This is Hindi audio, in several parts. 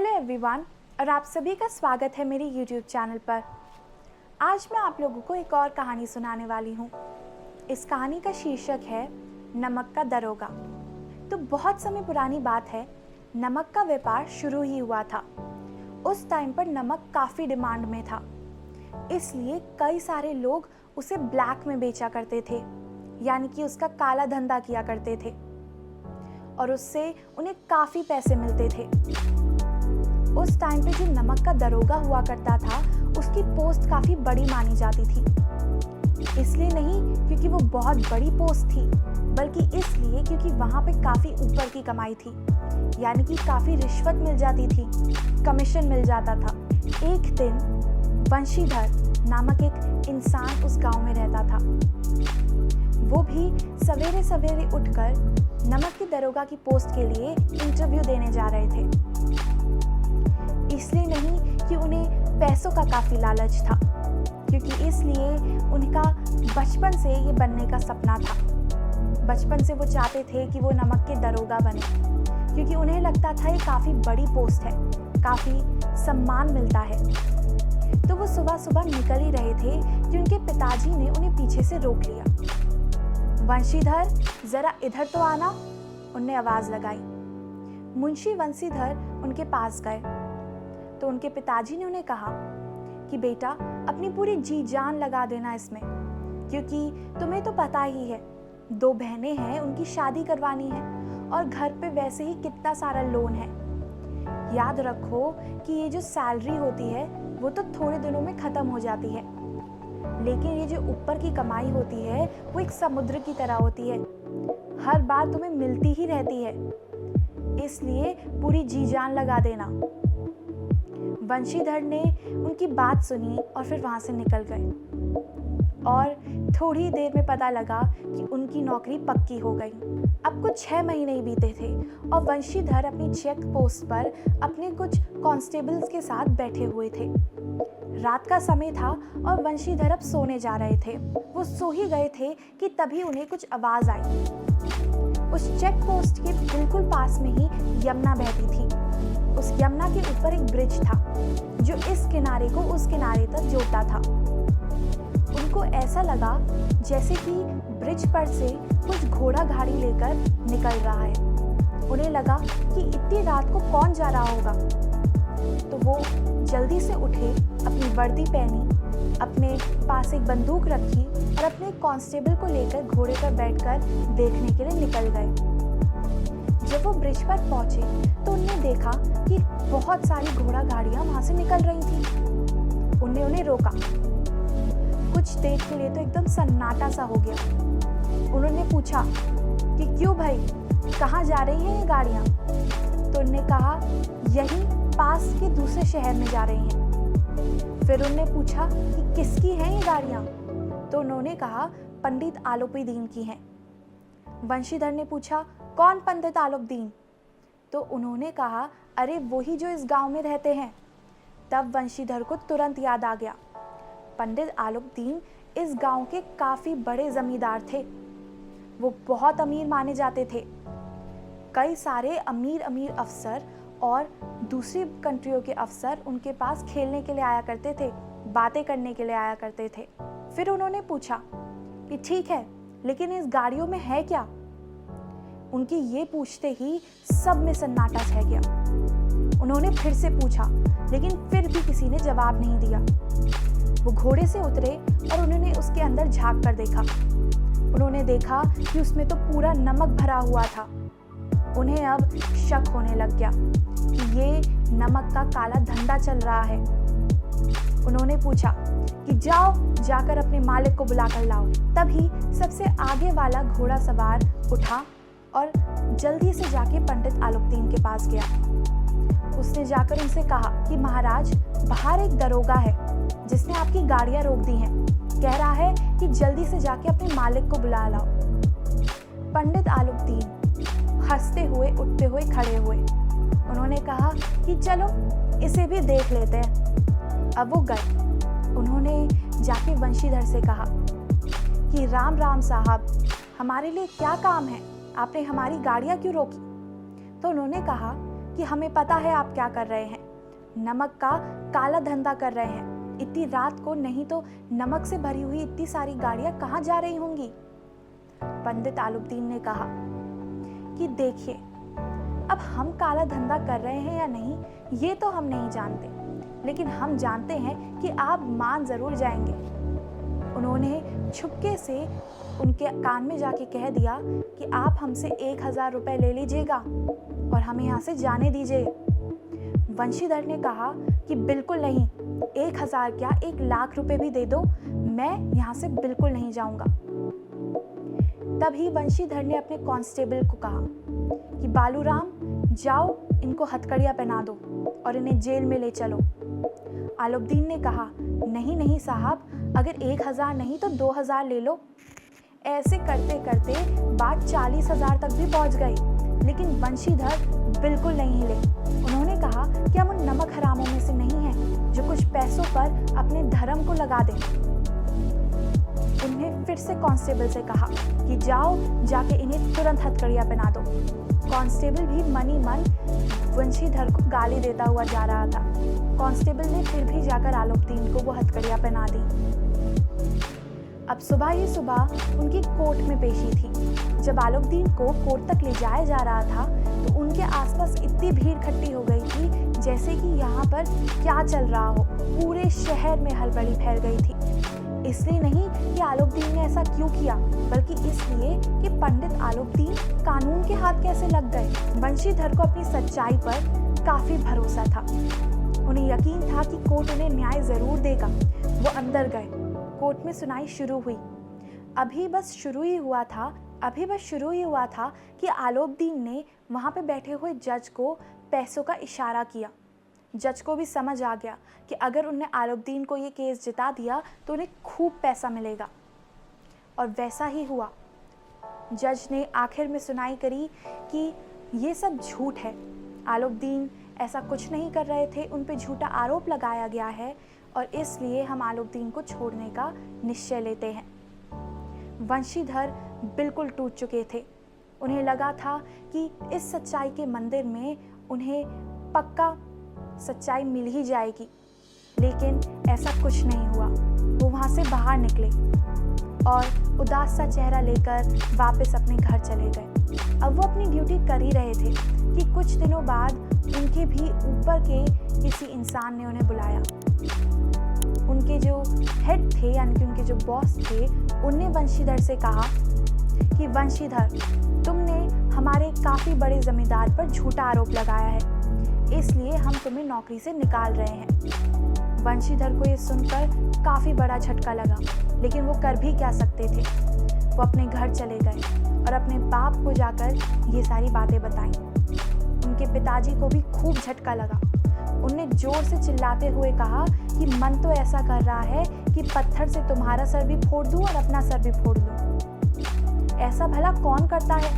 हेलो एवरीवन, और आप सभी का स्वागत है मेरे YouTube चैनल पर। आज मैं आप लोगों को एक और कहानी सुनाने वाली हूँ। इस कहानी का शीर्षक है नमक का दरोगा। तो बहुत समय पुरानी बात है, नमक का व्यापार शुरू ही हुआ था। उस टाइम पर नमक काफ़ी डिमांड में था, इसलिए कई सारे लोग उसे ब्लैक में बेचा करते थे, यानी कि उसका काला धंधा किया करते थे और उससे उन्हें काफ़ी पैसे मिलते थे। उस टाइम पे जो नमक का दरोगा हुआ करता था, उसकी पोस्ट काफ़ी बड़ी मानी जाती थी। इसलिए नहीं क्योंकि वो बहुत बड़ी पोस्ट थी, बल्कि इसलिए क्योंकि वहाँ पे काफ़ी ऊपर की कमाई थी, यानी कि काफ़ी रिश्वत मिल जाती थी, कमीशन मिल जाता था। एक दिन वंशीधर नामक एक इंसान उस गांव में रहता था। वो भी सवेरे सवेरे उठकर नमक के दरोगा की पोस्ट के लिए इंटरव्यू देने जा रहे थे। इसलिए नहीं कि उन्हें पैसों का काफ़ी लालच था, क्योंकि इसलिए उनका बचपन से ये बनने का सपना था। बचपन से वो चाहते थे कि वो नमक के दरोगा बने, क्योंकि उन्हें लगता था ये काफ़ी बड़ी पोस्ट है, काफ़ी सम्मान मिलता है। तो वो सुबह सुबह निकल ही रहे थे कि उनके पिताजी ने उन्हें पीछे से रोक लिया। वंशीधर, ज़रा इधर तो आना, उनने आवाज़ लगाई। मुंशी वंशीधर उनके पास गए तो उनके पिताजी ने उन्हें कहा कि बेटा, अपनी पूरी जी जान लगा देना इसमें, क्योंकि तुम्हें तो पता ही है, 2 बहनें हैं, उनकी शादी करवानी है और घर पे वैसे ही कितना सारा लोन है। याद रखो कि ये जो सैलरी होती है वो तो थोड़े दिनों में ख़त्म हो जाती है, लेकिन ये जो ऊपर की कमाई होती है वो एक समुद्र की तरह होती है, हर बार तुम्हें मिलती ही रहती है। इसलिए पूरी जी जान लगा देना। वंशीधर ने उनकी बात सुनी और फिर वहाँ से निकल गए और थोड़ी देर में पता लगा कि उनकी नौकरी पक्की हो गई। अब कुछ 6 महीने ही बीते थे और वंशीधर अपनी चेक पोस्ट पर अपने कुछ कांस्टेबल्स के साथ बैठे हुए थे। रात का समय था और वंशीधर अब सोने जा रहे थे। वो सो ही गए थे कि तभी उन्हें कुछ आवाज़ आई। उस चेक पोस्ट के बिल्कुल पास में ही यमुना बहती थी। उस यमुना के ऊपर एक ब्रिज था जो इस किनारे को उस किनारे तक जोड़ता था। उनको ऐसा लगा जैसे कि ब्रिज पर से कुछ घोड़ा गाड़ी लेकर निकल रहा है। उन्हें लगा कि इतनी रात को कौन जा रहा होगा, तो वो जल्दी से उठे, अपनी वर्दी पहनी, अपने पास एक बंदूक रखी और अपने कांस्टेबल को लेकर घोड़े पर बैठकर देखने के लिए निकल गए। जब वो ब्रिज पर पहुंचे तो उन्होंने देखा कि बहुत सारी घोड़ा गाड़ियां वहां से निकल रही थी। उन्हें रोका। कुछ देर के लिए तो एकदम सन्नाटा सा हो गया। उन्होंने पूछा कि क्यों भाई, कहाँ जा रही हैं ये गाड़ियाँ? तो उन्होंने कहा यहीं पास के दूसरे शहर में जा रही हैं। फिर उन्होंने पूछा कि किसकी हैं ये गाड़ियाँ? तो उन्होंने कहा पंडित आलोपीदीन की हैं। वंशीधर ने पूछा कौन पंडित आलोपदीन? तो उन्होंने कहा अरे वही जो इस गांव में रहते हैं। तब वंशीधर को तुरंत याद आ गया, पंडित आलोपदीन इस गांव के काफ़ी बड़े जमींदार थे। वो बहुत अमीर माने जाते थे। कई सारे अमीर अमीर अफसर और दूसरी कंट्रियों के अफसर उनके पास खेलने के लिए आया करते थे, बातें करने के लिए आया करते थे। फिर उन्होंने पूछा कि ठीक है, लेकिन इस गाड़ियों में है क्या? उनकी ये पूछते ही सब में सन्नाटा छा गया। उन्होंने फिर से पूछा, लेकिन फिर भी किसी ने जवाब नहीं दिया। वो घोड़े से उतरे और उन्होंने उसके अंदर झांक कर देखा। उन्होंने देखा कि उसमें तो पूरा नमक भरा हुआ था। उन्हें अब शक होने लग गया कि ये नमक का काला धंधा चल रहा है। उन्होंने पूछा कि जाओ, जाकर अपने मालिक को बुलाकर लाओ। तभी सबसे आगे वाला घोड़ा सवार उठा और जल्दी से जाके पंडित आलोपदीन के पास गया। उसने जाकर उनसे कहा कि महाराज, बाहर एक दरोगा है जिसने आपकी गाड़ियां रोक दी हैं। कह रहा है कि जल्दी से जाके अपने मालिक को बुला लाओ। पंडित आलोपदीन हंसते हुए उठते हुए खड़े हुए। उन्होंने कहा कि चलो इसे भी देख लेते हैं। अब वो गए। उन्होंने जाके वंशीधर से कहा कि राम राम साहब, हमारे लिए क्या काम है? आपने हमारी गाड़ियाँ क्यों रोकी? तो उन्होंने कहा कि हमें पता है आप क्या कर रहे हैं, नमक का काला धंधा कर रहे हैं। इतनी रात को नहीं तो नमक से भरी हुई इतनी सारी गाड़ियां कहाँ जा रही होंगी। पंडित आलुद्दीन ने कहा कि देखिए, अब हम काला धंधा कर रहे हैं या नहीं ये तो हम नहीं जानते, लेकिन हम जानते हैं कि आप मान जरूर जाएंगे। उन्होंने छुपके से उनके कान में जाके कह दिया कि आप हमसे 1000 रुपये ले लीजिएगा और हमें यहाँ से जाने दीजिए। वंशीधर ने कहा कि बिल्कुल नहीं, 1000 क्या 1,00,000 रुपए भी दे दो, मैं यहाँ से बिल्कुल नहीं जाऊँगा। तभी वंशीधर ने अपने कांस्टेबल को कहा कि बालूराम, जाओ इनको हथकड़ियाँ पहना दो और इन्हें जेल में ले चलो। आलुद्दीन ने कहा, नहीं नहीं साहब, अगर 1000 नहीं तो 2000 ले लो। ऐसे करते करते बात 40,000 तक भी पहुंच गई, लेकिन वंशीधर बिल्कुल नहीं हिले। उन्होंने कहा कि हम उन नमक हरामों में से नहीं हैं जो कुछ पैसों पर अपने धर्म को लगा दें। उन्हें फिर से कांस्टेबल से कहा कि जाओ जाके इन्हें तुरंत हथकड़ियाँ पहना दो। कांस्टेबल भी मनी मन वंशीधर को गाली देता हुआ जा रहा था। कांस्टेबल ने फिर भी जाकर आलुद्दीन को वो हथकड़ियाँ पहना दी। अब सुबह ही सुबह उनकी कोर्ट में पेशी थी। जब आलुद्दीन को कोर्ट तक ले जाया जा रहा था तो उनके आसपास इतनी भीड़ इकट्ठी हो गई थी जैसे कि यहाँ पर क्या चल रहा हो। पूरे शहर में हलबड़ी फैल गई थी। इसलिए नहीं कि आलुद्दीन ने ऐसा क्यों किया, बल्कि इसलिए कि पंडित आलुद्दीन कानून के हाथ कैसे लग गए। वंशीधर को अपनी सच्चाई पर काफी भरोसा था। उन्हें यकीन था कि कोर्ट उन्हें न्याय जरूर देगा। वो अंदर गए। कोर्ट में सुनाई शुरू हुई। अभी बस शुरू ही हुआ था कि आलुद्दीन ने वहाँ पे बैठे हुए जज को पैसों का इशारा किया। जज को भी समझ आ गया कि अगर उन्हें आलुद्दीन को ये केस जिता दिया तो उन्हें खूब पैसा मिलेगा, और वैसा ही हुआ। जज ने आखिर में सुनाई करी कि ये सब झूठ है, आलुद्दीन ऐसा कुछ नहीं कर रहे थे, उन पे झूठा आरोप लगाया गया है और इसलिए हम आलुद्दीन को छोड़ने का निश्चय लेते हैं। वंशीधर बिल्कुल टूट चुके थे। उन्हें लगा था कि इस सच्चाई के मंदिर में उन्हें पक्का सच्चाई मिल ही जाएगी, लेकिन ऐसा कुछ नहीं हुआ। वो वहाँ से बाहर निकले और उदास सा चेहरा लेकर वापस अपने घर चले गए। अब वो अपनी ड्यूटी कर ही रहे थे कि कुछ दिनों बाद उनके भी ऊपर के किसी इंसान ने उन्हें बुलाया। उनके जो हेड थे यानी कि उनके जो बॉस थे, उनने वंशीधर से कहा कि वंशीधर, तुमने हमारे काफ़ी बड़े जमींदार पर झूठा आरोप लगाया है, इसलिए हम तुम्हें नौकरी से निकाल रहे हैं। वंशीधर को ये सुनकर काफ़ी बड़ा झटका लगा, लेकिन वो कर भी क्या सकते थे। वो अपने घर चले गए और अपने बाप को जाकर ये सारी बातें बताईं। उनके पिताजी को भी खूब झटका लगा। उनने जोर से चिल्लाते हुए कहा कि मन तो ऐसा कर रहा है कि पत्थर से तुम्हारा सर भी फोड़ दूं और अपना सर भी फोड़ लूं। ऐसा भला कौन करता है।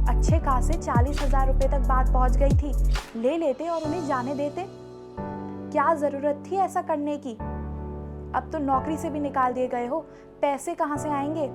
अच्छे खासे 40,000 रुपये तक बात पहुंच गई थी, ले लेते और उन्हें जाने देते। क्या जरूरत थी ऐसा करने की। अब तो नौकरी से भी निकाल दिए गए हो, पैसे कहाँ से आएंगे।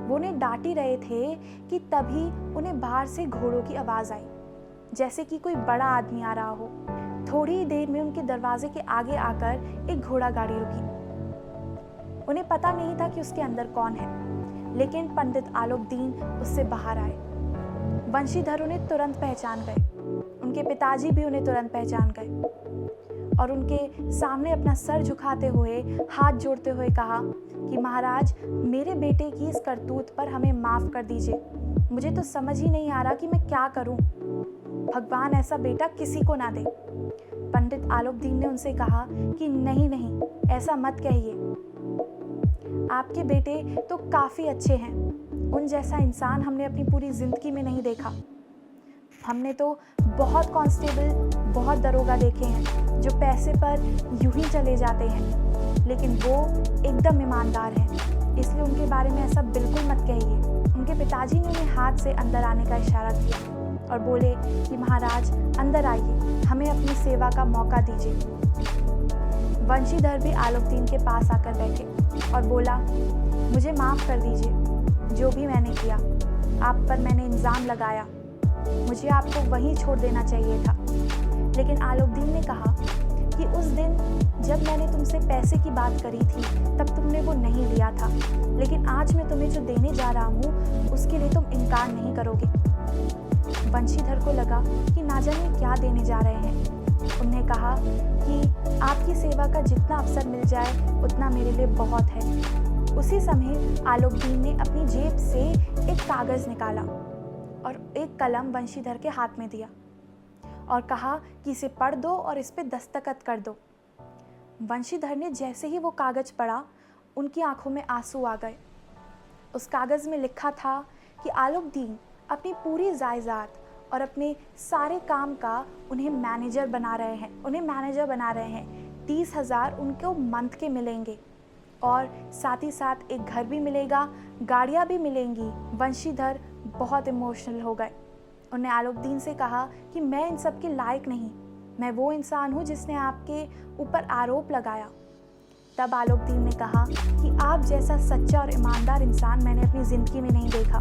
वो उन्हें डांट ही रहे थे कि तभी उन्हें बाहर से घोड़ों की आवाज आई, जैसे कि कोई बड़ा आदमी आ रहा हो। थोड़ी ही देर में उनके दरवाजे के आगे आकर एक घोड़ा गाड़ी रुकी। उन्हें पता नहीं था कि उसके अंदर कौन है, लेकिन पंडित आलुद्दीन उससे बाहर आए। वंशीधर उन्हें तुरंत पहचान गए। उनके पिताजी भी उन्हें तुरंत पहचान गए और उनके सामने अपना सर झुकाते हुए, हाथ जोड़ते हुए कहा कि महाराज, मेरे बेटे की इस करतूत पर हमें माफ़ कर दीजिए। मुझे तो समझ ही नहीं आ रहा कि मैं क्या करूं। भगवान ऐसा बेटा किसी को ना दे। पंडित आलुद्दीन ने उनसे कहा कि नहीं नहीं, ऐसा मत कहिए। आपके बेटे तो काफ़ी अच्छे हैं। उन जैसा इंसान हमने अपनी पूरी ज़िंदगी में नहीं देखा। हमने तो बहुत कांस्टेबल, बहुत दरोगा देखे हैं जो पैसे पर यूं ही चले जाते हैं, लेकिन वो एकदम ईमानदार हैं। इसलिए उनके बारे में ऐसा बिल्कुल मत कहिए। उनके पिताजी ने उन्हें हाथ से अंदर आने का इशारा किया और बोले कि महाराज अंदर आइए, हमें अपनी सेवा का मौका दीजिए। वंशीधर भी आलुद्दीन के पास आकर बैठे और बोला, मुझे माफ़ कर दीजिए, जो भी मैंने किया, आप पर मैंने इल्ज़ाम लगाया। मुझे आपको वहीं छोड़ देना चाहिए था। लेकिन आलोकदीन ने कहा कि उस दिन जब मैंने तुमसे पैसे की बात करी थी तब तुमने वो नहीं लिया था, लेकिन आज मैं तुम्हें जो देने जा रहा हूँ उसके लिए तुम इनकार नहीं करोगे। वंशीधर को लगा कि ना जाने क्या देने जा रहे हैं। उन्हें कहा कि आपकी सेवा का जितना अवसर मिल जाए उतना मेरे लिए बहुत है। उसी समय आलोकदीन ने अपनी जेब से एक कागज़ निकाला और एक कलम वंशीधर के हाथ में दिया और कहा कि इसे पढ़ दो और इस पे दस्तखत कर दो। वंशीधर ने जैसे ही वो कागज़ पढ़ा, उनकी आंखों में आंसू आ गए। उस कागज़ में लिखा था कि आलोकदीन अपनी पूरी जायदाद और अपने सारे काम का उन्हें मैनेजर बना रहे हैं। 30,000 उनको मंथ के मिलेंगे और साथ ही साथ एक घर भी मिलेगा, गाड़ियाँ भी मिलेंगी। वंशीधर बहुत इमोशनल हो गए। उन्होंने आलोकदीन से कहा कि मैं इन सब के लायक नहीं, मैं वो इंसान हूँ जिसने आपके ऊपर आरोप लगाया। तब आलोकदीन ने कहा कि आप जैसा सच्चा और ईमानदार इंसान मैंने अपनी ज़िंदगी में नहीं देखा।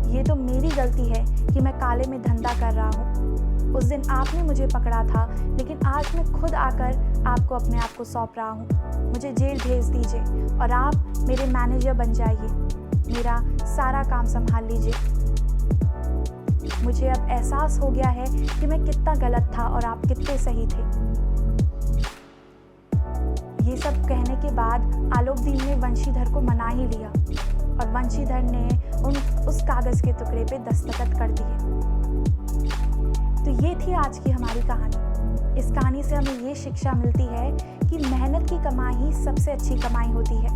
ये तो मेरी गलती है कि मैं काले में धंधा कर रहा हूँ। उस दिन आपने मुझे पकड़ा था, लेकिन आज मैं खुद आकर आपको अपने आप को सौंप रहा हूँ। मुझे जेल भेज दीजिए और आप मेरे मैनेजर बन जाइए, मेरा सारा काम संभाल लीजिए। मुझे अब एहसास हो गया है कि मैं कितना गलत था और आप कितने सही थे। ये सब कहने के बाद आलोकदीन ने वंशीधर को मना ही लिया और वंशीधर ने उस कागज़ के टुकड़े पे दस्तखत कर दिए। तो ये थी आज की हमारी कहानी। इस कहानी से हमें ये शिक्षा मिलती है कि मेहनत की कमाई ही सबसे अच्छी कमाई होती है।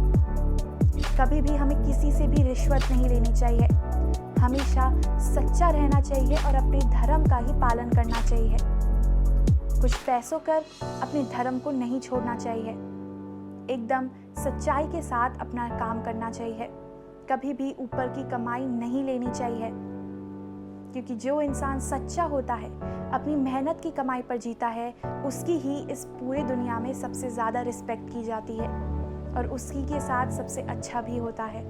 कभी भी हमें किसी से भी रिश्वत नहीं लेनी चाहिए, हमेशा सच्चा रहना चाहिए और अपने धर्म का ही पालन करना चाहिए। कुछ पैसों कर अपने धर्म को नहीं छोड़ना चाहिए, एकदम सच्चाई के साथ अपना काम करना चाहिए। कभी भी ऊपर की कमाई नहीं लेनी चाहिए, क्योंकि जो इंसान सच्चा होता है, अपनी मेहनत की कमाई पर जीता है, उसकी ही इस पूरी दुनिया में सबसे ज़्यादा रिस्पेक्ट की जाती है और उसी के साथ सबसे अच्छा भी होता है।